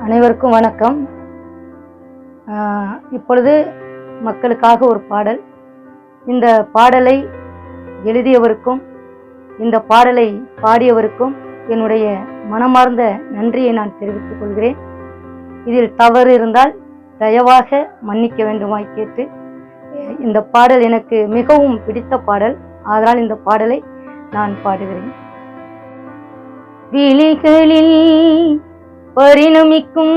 அனைவருக்கும் வணக்கம். இப்பொழுது மக்களுக்காக ஒரு பாடல். இந்த பாடலை எழுதியவருக்கும் இந்த பாடலை பாடியவருக்கும் என்னுடைய மனமார்ந்த நன்றியை நான் தெரிவித்துக் கொள்கிறேன். இதில் தவறு இருந்தால் தயவாக மன்னிக்க வேண்டுமாய் கேட்டு, இந்த பாடல் எனக்கு மிகவும் பிடித்த பாடல், அதனால் இந்த பாடலை நான் பாடுகிறேன். விழிகளில் பரிணமிக்கும்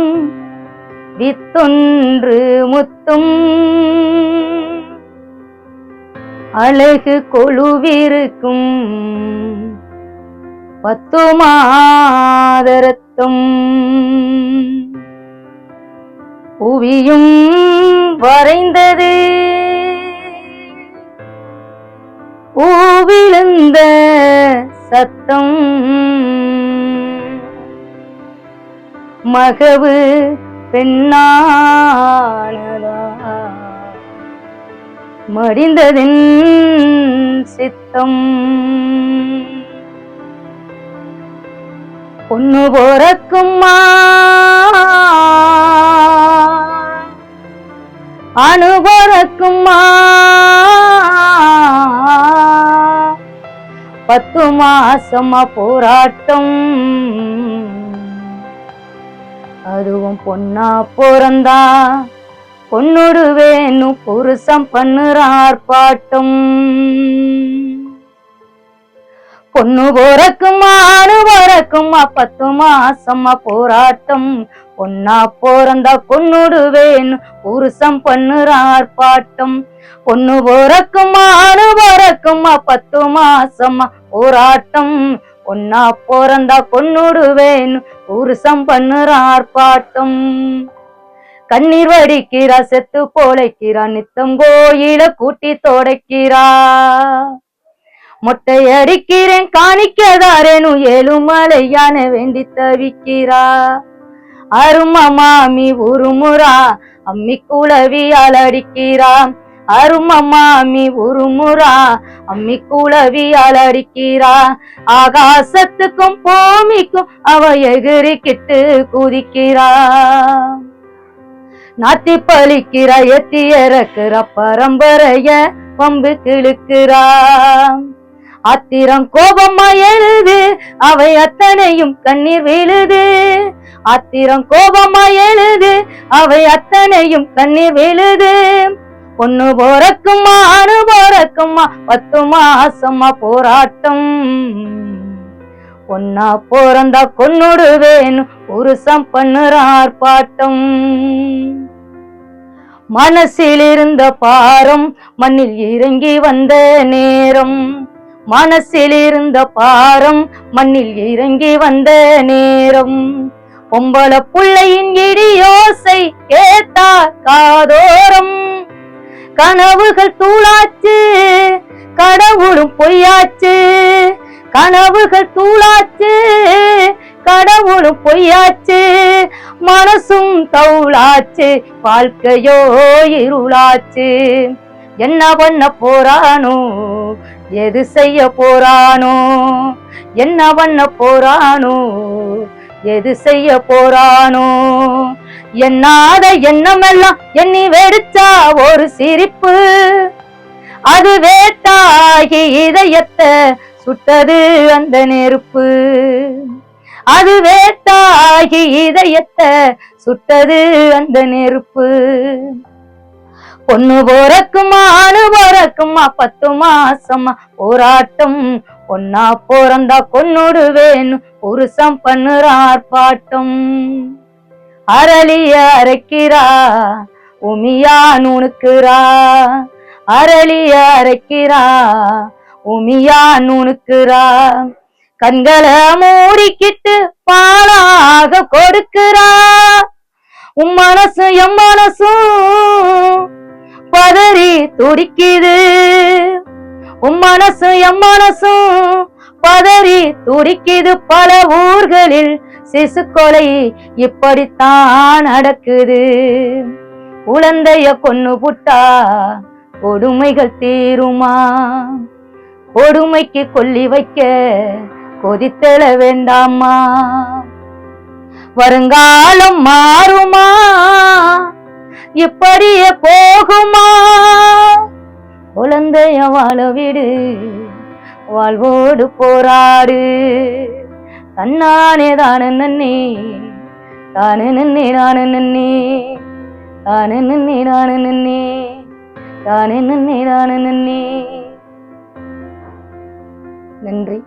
வித்தொன்று முத்தும், அழகு கொழுவிருக்கும் 10 மாதரத்தம், புவியும் வரைந்தது பூவிழுந்த சத்தம், மகவு பெண்ணானதா மடிந்ததின் சித்தம், பொண்ணு போறக்கும்மா அணு போறக்கும்மா 10 மாசமா போராட்டம், அதுவும் பொண்ணா பிறந்தா பொண்ணுடு வேணும் புருஷம் பண்ணுற ஆர்ப்பாட்டம், பொண்ணு போறக்கும்மா அணு போறக்கும்மா 10 மாசமா போராட்டம், பொண்ணா பிறந்தா பொண்ணுடு வேணும் புருஷம் பண்ணுற ஆர்ப்பாட்டம், பொண்ணு போறக்கும்மா அணு போறக்கும்மா 10 மாசமா போராட்டம், பொண்ணா பிறந்தா பொண்ணுடு வேணும் புருஷம் பண்ணுற ஆர்ப்பாட்டம், கண்ணீர் வடிக்கிறா செத்து போலைக்கிறா நித்தம் கோயில கூட்டி தோடைக்கிறா, மொட்டை அடிக்கிறேன் காணிக்கதாரேனும் 7 மலையான வேண்டி தவிக்கிறா, அருமா மாமி உருமுறா அம்மி குளவியால் அடிக்கிறா, அருமா மாமி உருமுறா அம்மி குளவியால் அடிக்கிறா, ஆகாசத்துக்கும் பூமிக்கும் அவ எகிரிக்கிட்டு குதிக்கிறா, நாத்தி பழிக்கிறா எத்தி இறக்குறா பரம்பரைய பம்பு கிழக்குறா, ஆத்திரம் கோபமா எழுது அவை அத்தனையும் கண்ணீர் விழுது, ஆத்திரம் கோபமா எழுது அவை அத்தனையும் கண்ணீர் விழுது, பொண்ணு போறக்கும்மா அணு போறக்கும்மா 10 மாசமா போராட்டம், பொண்ணா பிறந்தா பொண்ணுடு வேணும் புருஷம் பண்ணுற ஆர்ப்பாட்டம், மனசில் இருந்த பாரம் மண்ணில் இறங்கி வந்த நேரம், மனசில் இருந்த பாரம் மண்ணில் இறங்கி வந்த நேரம், பொம்பள புள்ளையின் இடியோசை கேட்டா காதோரம், கனவுகள் தூளாச்சு கடவுளும் பொய்யாச்சு, கனவுகள் தூளாச்சு கடவுளும் பொய்யாச்சு, மனசும் தவுளாச்சு வாழ்க்கையோ இருளாச்சு, என்ன பண்ண போறானோ எது செய்ய போறானோ, என்ன பண்ண போறானோ எது செய்ய போறானோ, என்னாத எண்ணமெல்லாம் எண்ணி வெடிச்சா ஒரு சிரிப்பு, அது வேட்டாகி இதயத்தை சுட்டது அந்த நெருப்பு, அது வேட்டாகி இதயத்தை சுட்டது அந்த நெருப்பு, பொண்ணு போறக்கும்மா அணு போறக்கும்மா 10 மாசமா போராட்டம், பொண்ணா பிறந்தா பொண்ணுடு வேணும் புருஷம் பண்ணுற ஆர்ப்பாட்டம், அரளிய அரைக்கிறா உமியா நுணுக்குறா, அரளிய அரைக்கிறா உமியா நுணுக்குறா, கண்களை மூடிக்கிட்டு பாலாக கொடுக்கிறா, உன் மனசு எம் மனசும் பதறி துடிக்குது, உன் மனசு எம் மனசும் பதறி துடிக்குது, பல ஊர்களில் சிசு கொலை இப்படித்தான் நடக்குது, குழந்தைய கொன்னு புட்டா கொடுமைகள் தீருமா, கொடுமைக்கு கொல்லி வைக்க கொதித்தெழ வேண்டாமா, வருங்காலம் மாறுமா, இப்படியே போகுமா, குழந்தைய வாழ விடு, வாழ்வோடு போராடு. தன்னானே தானே நன்னே, தானே நன்னே நானே நன்னே, தானே நன்னே நானே நன்னே, தானே நன்னே நானே நன்னே. நன்றி.